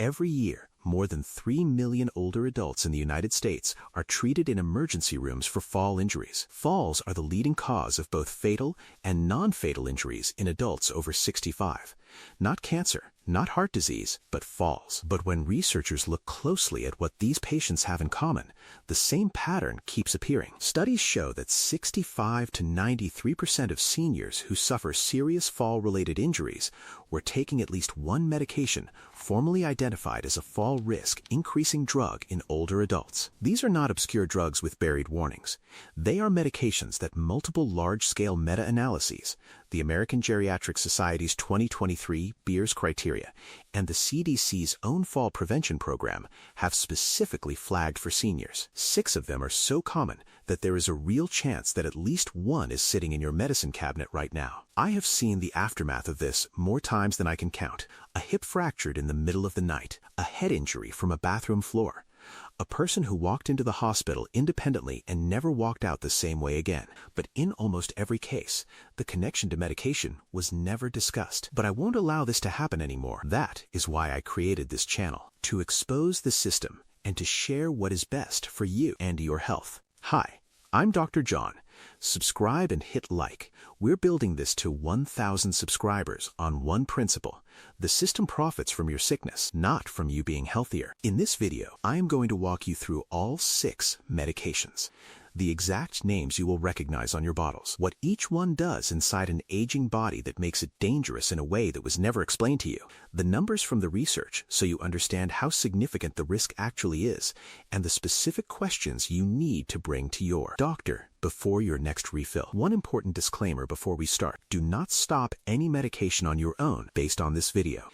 Every year, more than 3 million older adults in the United States are treated in emergency rooms for fall injuries. Falls are the leading cause of both fatal and non-fatal injuries in adults over 65. Not cancer, not heart disease, but falls. But when researchers look closely at what these patients have in common, the same pattern keeps appearing. Studies show that 65 to 93% of seniors who suffer serious fall-related injuries were taking at least one medication formally identified as a fall risk increasing drug in older adults. These are not obscure drugs with buried warnings. They are medications that multiple large-scale meta-analyses, the American Geriatrics Society's 2023 Beers criteria, and the CDC's own fall prevention program have specifically flagged for seniors. 6 of them are so common that there is a real chance that at least one is sitting in your medicine cabinet right now. I have seen the aftermath of this more times than I can count. A hip fractured in the middle of the night, a head injury from a bathroom floor, a person who walked into the hospital independently and never walked out the same way again. But in almost every case, the connection to medication was never discussed. But I won't allow this to happen anymore. That is why I created this channel, to expose the system and to share what is best for you and your health. Hi, I'm Dr. John. Subscribe and hit like. We're building this to 1,000 subscribers on one principle. The system profits from your sickness, not from you being healthier. In this video, I am going to walk you through all 6 medications. The exact names you will recognize on your bottles, what each one does inside an aging body that makes it dangerous in a way that was never explained to you, the numbers from the research so you understand how significant the risk actually is, and the specific questions you need to bring to your doctor before your next refill. One important disclaimer before we start: do not stop any medication on your own based on this video.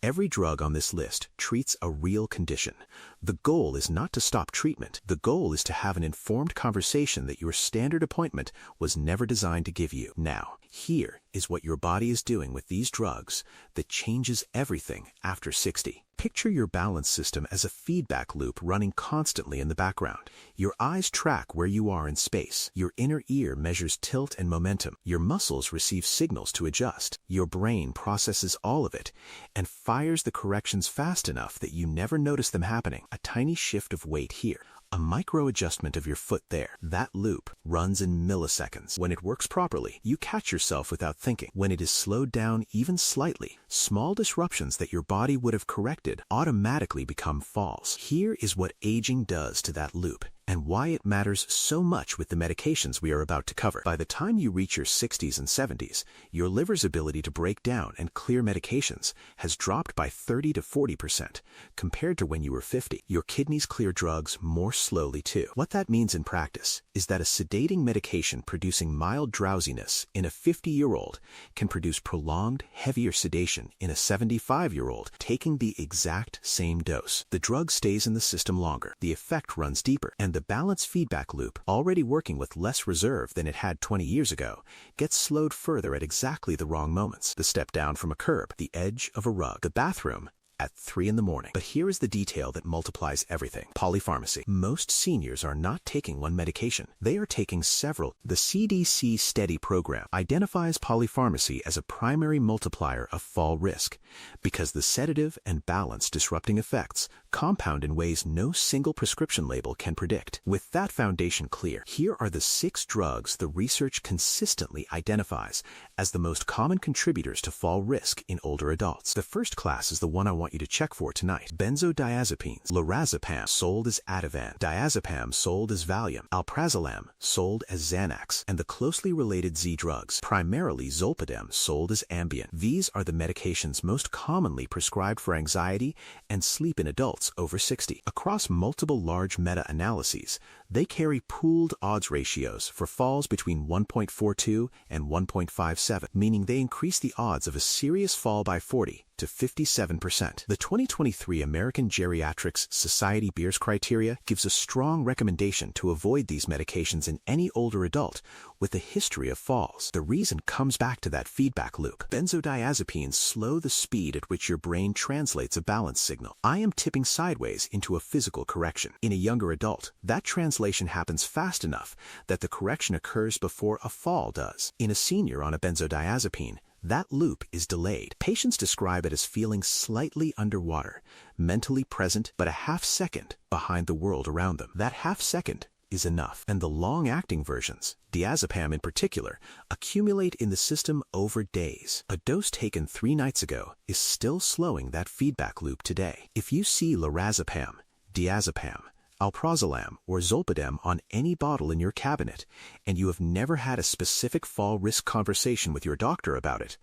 Every drug on this list treats a real condition. The goal is not to stop treatment. The goal is to have an informed conversation that your standard appointment was never designed to give you. Now, here is what your body is doing with these drugs that changes everything after 60. Picture your balance system as a feedback loop running constantly in the background. Your eyes track where you are in space. Your inner ear measures tilt and momentum. Your muscles receive signals to adjust. Your brain processes all of it and fires the corrections fast enough that you never notice them happening. A tiny shift of weight here, a micro adjustment of your foot there. That loop runs in milliseconds. When it works properly, you catch yourself without thinking. When it is slowed down even slightly, small disruptions that your body would have corrected automatically become falls. Here is what aging does to that loop, and why it matters so much with the medications we are about to cover. By the time you reach your 60s and 70s, your liver's ability to break down and clear medications has dropped by 30 to 40% compared to when you were 50. Your kidneys clear drugs more slowly too. What that means in practice is that a sedating medication producing mild drowsiness in a 50-year-old can produce prolonged, heavier sedation in a 75-year-old taking the exact same dose. The drug stays in the system longer, the effect runs deeper, and the balance feedback loop, already working with less reserve than it had 20 years ago, gets slowed further at exactly the wrong moments. The step down from a curb, the edge of a rug, the bathroom at 3 in the morning. But here is the detail that multiplies everything: polypharmacy. Most seniors are not taking one medication. They are taking several. The CDC STEADY program identifies polypharmacy as a primary multiplier of fall risk because the sedative and balance disrupting effects compound in ways no single prescription label can predict. With that foundation clear, here are the 6 drugs the research consistently identifies as the most common contributors to fall risk in older adults. The first class is the one I want you to check for tonight: benzodiazepines. Lorazepam, sold as Ativan; diazepam, sold as Valium; alprazolam, sold as Xanax; and the closely related Z drugs, primarily zolpidem, sold as Ambien. These are the medications most commonly prescribed for anxiety and sleep in adults over 60. Across multiple large meta-analyses, they carry pooled odds ratios for falls between 1.42 and 1.57, meaning they increase the odds of a serious fall by 40 to 57%. The 2023 American Geriatrics Society Beers criteria gives a strong recommendation to avoid these medications in any older adult with a history of falls. The reason comes back to that feedback loop. Benzodiazepines slow the speed at which your brain translates a balance signal. I am tipping sideways into a physical correction. In a younger adult, that translation happens fast enough that the correction occurs before a fall does. In a senior on a benzodiazepine, That loop is delayed. Patients describe it as feeling slightly underwater, mentally present but a half second behind the world around them. That half second is enough. And the long-acting versions, diazepam in particular, accumulate in the system over days. A dose taken 3 nights ago is still slowing that feedback loop today. If you see lorazepam, diazepam, alprazolam, or zolpidem on any bottle in your cabinet, and you have never had a specific fall risk conversation with your doctor about it,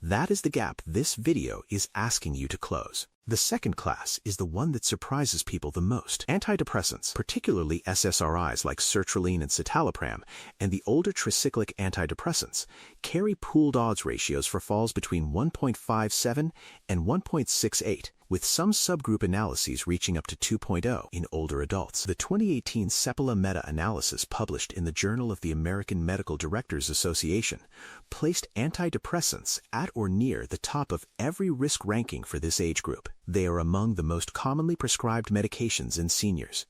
that is the gap this video is asking you to close. The second class is the one that surprises people the most. Antidepressants, particularly SSRIs like sertraline and citalopram, and the older tricyclic antidepressants, carry pooled odds ratios for falls between 1.57 and 1.68, with some subgroup analyses reaching up to 2.0 in older adults. The 2018 Sepala meta-analysis published in the Journal of the American Medical Directors Association placed antidepressants at or near the top of every risk ranking for this age group. They are among the most commonly prescribed medications in seniors,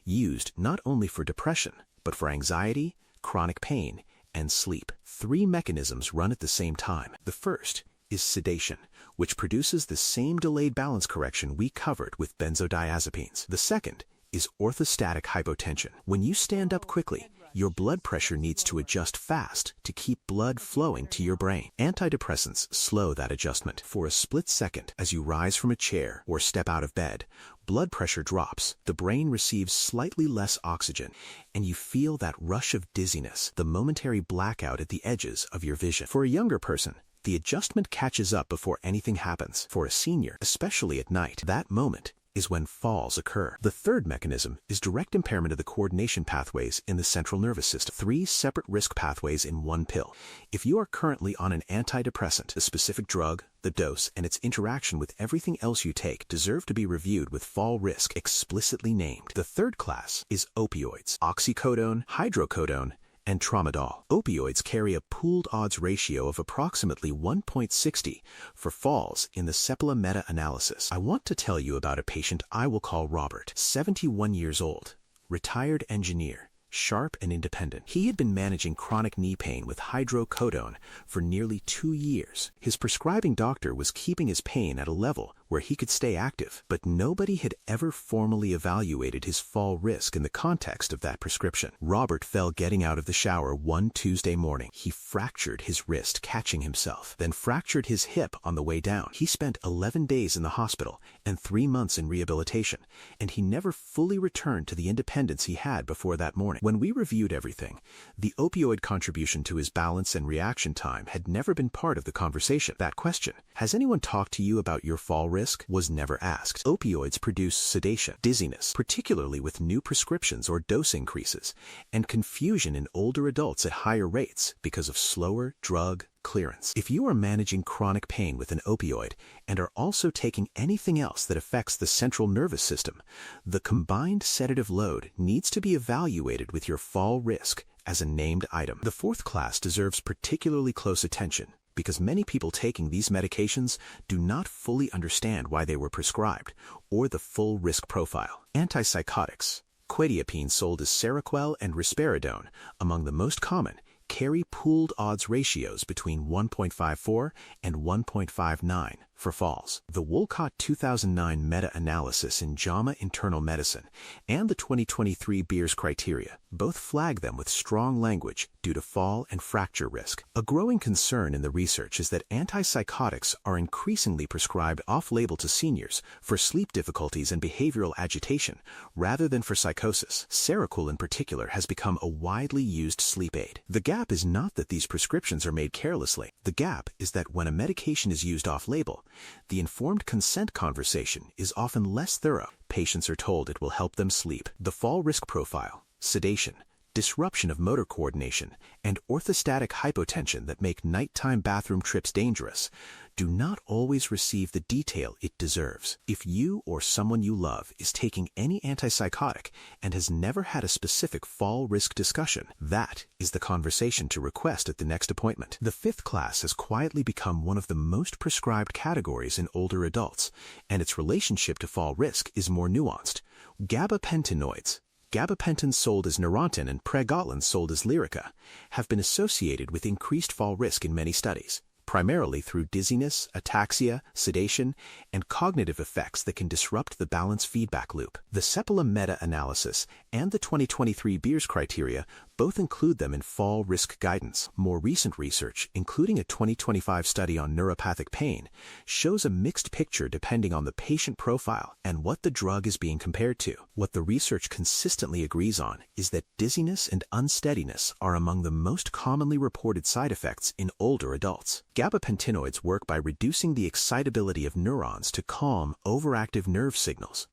used not only for depression, but for anxiety, chronic pain, and sleep. 3 mechanisms run at the same time. The first is sedation, which produces the same delayed balance correction we covered with benzodiazepines. The second is orthostatic hypotension. When you stand up quickly, your blood pressure needs to adjust fast to keep blood flowing to your brain. Antidepressants slow that adjustment. For a split second, as you rise from a chair or step out of bed, blood pressure drops, the brain receives slightly less oxygen, and you feel that rush of dizziness, the momentary blackout at the edges of your vision. For a younger person, the adjustment catches up before anything happens. For a senior, especially at night, that moment is when falls occur. The third mechanism is direct impairment of the coordination pathways in the central nervous system. 3 separate risk pathways in one pill. If you are currently on an antidepressant, the specific drug, the dose, and its interaction with everything else you take deserve to be reviewed with fall risk explicitly named. The third class is opioids, oxycodone, hydrocodone, and tramadol. Opioids carry a pooled odds ratio of approximately 1.60 for falls in the Sepala meta-analysis. I want to tell you about a patient I will call Robert, 71 years old, retired engineer, sharp and independent. He had been managing chronic knee pain with hydrocodone for nearly 2 years. His prescribing doctor was keeping his pain at a level where he could stay active, but nobody had ever formally evaluated his fall risk in the context of that prescription. Robert fell getting out of the shower one Tuesday morning. He fractured his wrist catching himself, then fractured his hip on the way down. He spent 11 days in the hospital and 3 months in rehabilitation, and he never fully returned to the independence he had before that morning. When we reviewed everything, the opioid contribution to his balance and reaction time had never been part of the conversation. That question, has anyone talked to you about your fall risk, was never asked. Opioids produce sedation, dizziness, particularly with new prescriptions or dose increases, and confusion in older adults at higher rates because of slower drug clearance. If you are managing chronic pain with an opioid and are also taking anything else that affects the central nervous system, the combined sedative load needs to be evaluated with your fall risk as a named item. The fourth class deserves particularly close attention because many people taking these medications do not fully understand why they were prescribed or the full risk profile. Antipsychotics, quetiapine sold as Seroquel and risperidone, among the most common, carry pooled odds ratios between 1.54 and 1.59 for falls. The Wolcott 2009 meta-analysis in JAMA Internal Medicine and the 2023 Beers criteria both flag them with strong language due to fall and fracture risk. A growing concern in the research is that antipsychotics are increasingly prescribed off-label to seniors for sleep difficulties and behavioral agitation rather than for psychosis. Seroquel in particular has become a widely used sleep aid. The gap is not that these prescriptions are made carelessly. The gap is that when a medication is used off-label, the informed consent conversation is often less thorough. Patients are told it will help them sleep. The fall risk profile, sedation, disruption of motor coordination, and orthostatic hypotension that make nighttime bathroom trips dangerous do not always receive the detail it deserves. If you or someone you love is taking any antipsychotic and has never had a specific fall risk discussion, that is the conversation to request at the next appointment. The fifth class has quietly become one of the most prescribed categories in older adults, and its relationship to fall risk is more nuanced. Gabapentinoids, gabapentin sold as Neurontin and pregabalin sold as Lyrica, have been associated with increased fall risk in many studies. primarily through dizziness, ataxia, sedation, and cognitive effects that can disrupt the balance feedback loop. The Sepala meta-analysis and the 2023 Beers criteria both include them in fall risk guidance. More recent research, including a 2025 study on neuropathic pain, shows a mixed picture depending on the patient profile and what the drug is being compared to. What the research consistently agrees on is that dizziness and unsteadiness are among the most commonly reported side effects in older adults. Gabapentinoids work by reducing the excitability of neurons to calm overactive nerve signals.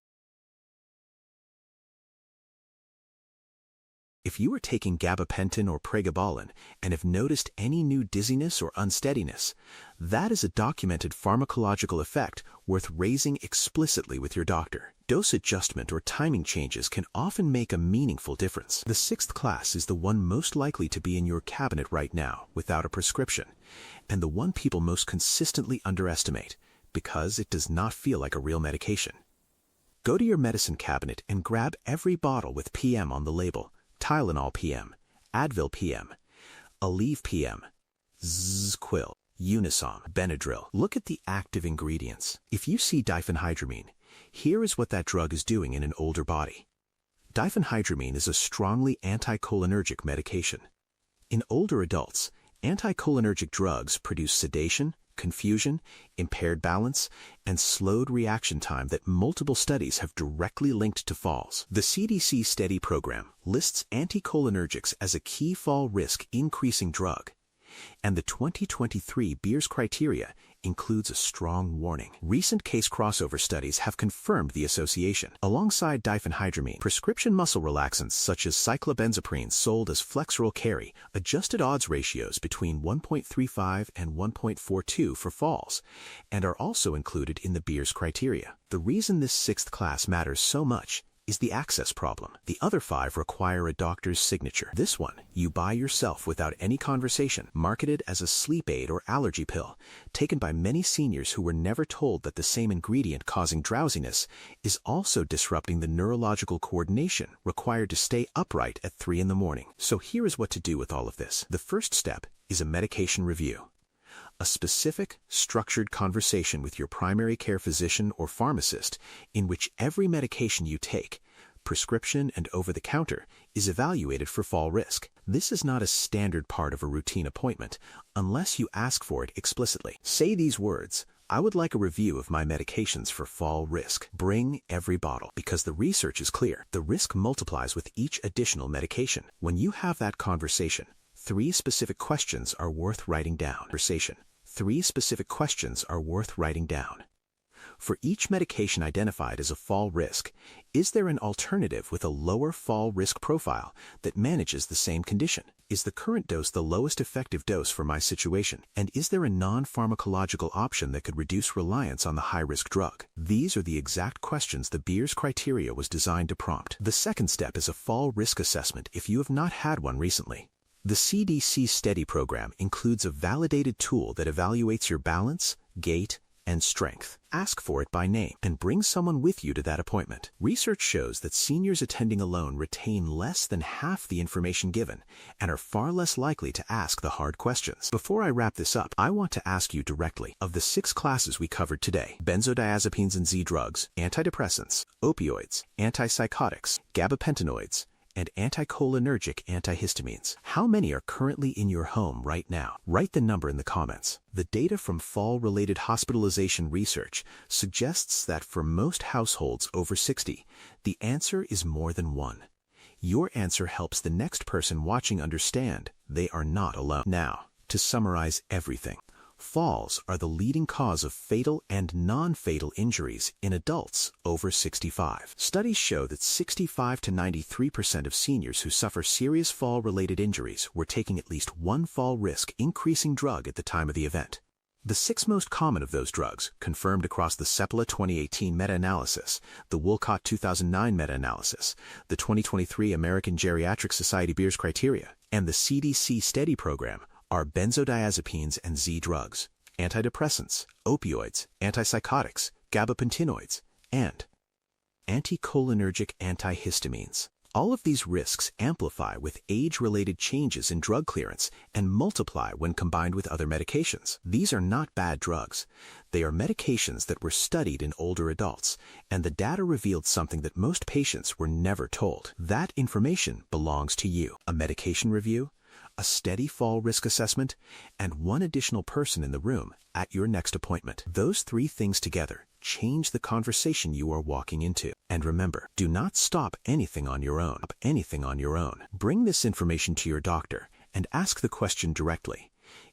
If you are taking gabapentin or pregabalin and have noticed any new dizziness or unsteadiness, that is a documented pharmacological effect worth raising explicitly with your doctor. Dose adjustment or timing changes can often make a meaningful difference. The sixth class is the one most likely to be in your cabinet right now without a prescription, and the one people most consistently underestimate because it does not feel like a real medication. Go to your medicine cabinet and grab every bottle with PM on the label. Tylenol PM, Advil PM, Aleve PM, Zquil, Unisom, Benadryl. Look at the active ingredients. If you see diphenhydramine, here is what that drug is doing in an older body. Diphenhydramine is a strongly anticholinergic medication. In older adults, anticholinergic drugs produce sedation, confusion, impaired balance, and slowed reaction time that multiple studies have directly linked to falls. The CDC STEADY program lists anticholinergics as a key fall risk increasing drug, and the 2023 Beers criteria includes a strong warning. Recent case crossover studies have confirmed the association. Alongside diphenhydramine, prescription muscle relaxants such as cyclobenzaprine sold as Flexeril carry adjusted odds ratios between 1.35 and 1.42 for falls, and are also included in the Beers criteria. The reason this sixth class matters so much is the access problem. The other 5 require a doctor's signature. This one, you buy yourself without any conversation, marketed as a sleep aid or allergy pill, taken by many seniors who were never told that the same ingredient causing drowsiness is also disrupting the neurological coordination required to stay upright at 3 in the morning. So here is what to do with all of this. The first step is a medication review. A specific, structured conversation with your primary care physician or pharmacist in which every medication you take, prescription and over-the-counter, is evaluated for fall risk. This is not a standard part of a routine appointment unless you ask for it explicitly. Say these words: I would like a review of my medications for fall risk. Bring every bottle, because the research is clear. The risk multiplies with each additional medication. When you have that conversation, 3 specific questions are worth writing down. 3 specific questions are worth writing down. For each medication identified as a fall risk, is there an alternative with a lower fall risk profile that manages the same condition? Is the current dose the lowest effective dose for my situation? And is there a non-pharmacological option that could reduce reliance on the high-risk drug? These are the exact questions the Beers criteria was designed to prompt. The second step is a fall risk assessment if you have not had one recently. The CDC STEADY program includes a validated tool that evaluates your balance, gait, and strength. Ask for it by name and bring someone with you to that appointment. Research shows that seniors attending alone retain less than half the information given and are far less likely to ask the hard questions. Before I wrap this up, I want to ask you directly, of the 6 classes we covered today: benzodiazepines and Z drugs, antidepressants, opioids, antipsychotics, gabapentinoids, and anticholinergic antihistamines, how many are currently in your home right now? Write the number in the comments. The data from fall-related hospitalization research suggests that for most households over 60, the answer is more than 1. Your answer helps the next person watching understand they are not alone. Now, to summarize everything. Falls are the leading cause of fatal and non-fatal injuries in adults over 65. Studies show that 65 to 93% of seniors who suffer serious fall-related injuries were taking at least one fall risk increasing drug at the time of the event. The 6 most common of those drugs, confirmed across the Sepala 2018 meta-analysis, the Wolcott 2009 meta-analysis, the 2023 American Geriatrics Society Beers criteria, and the CDC STEADY program, are benzodiazepines and Z drugs, antidepressants, opioids, antipsychotics, gabapentinoids, and anticholinergic antihistamines. All of these risks amplify with age-related changes in drug clearance and multiply when combined with other medications. These are not bad drugs. They are medications that were studied in older adults, and the data revealed something that most patients were never told. That information belongs to you. A medication review, a steady fall risk assessment, and one additional person in the room at your next appointment. Those 3 things together change the conversation you are walking into. And remember, do not stop anything on your own. Bring this information to your doctor and ask the question directly.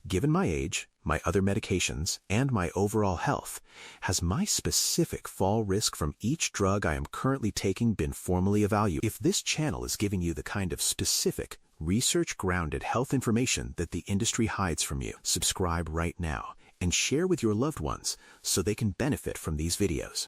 Given my age, my other medications, and my overall health, has my specific fall risk from each drug I am currently taking been formally evaluated? If this channel is giving you the kind of specific, research-grounded health information that the industry hides from you, subscribe right now and share with your loved ones so they can benefit from these videos.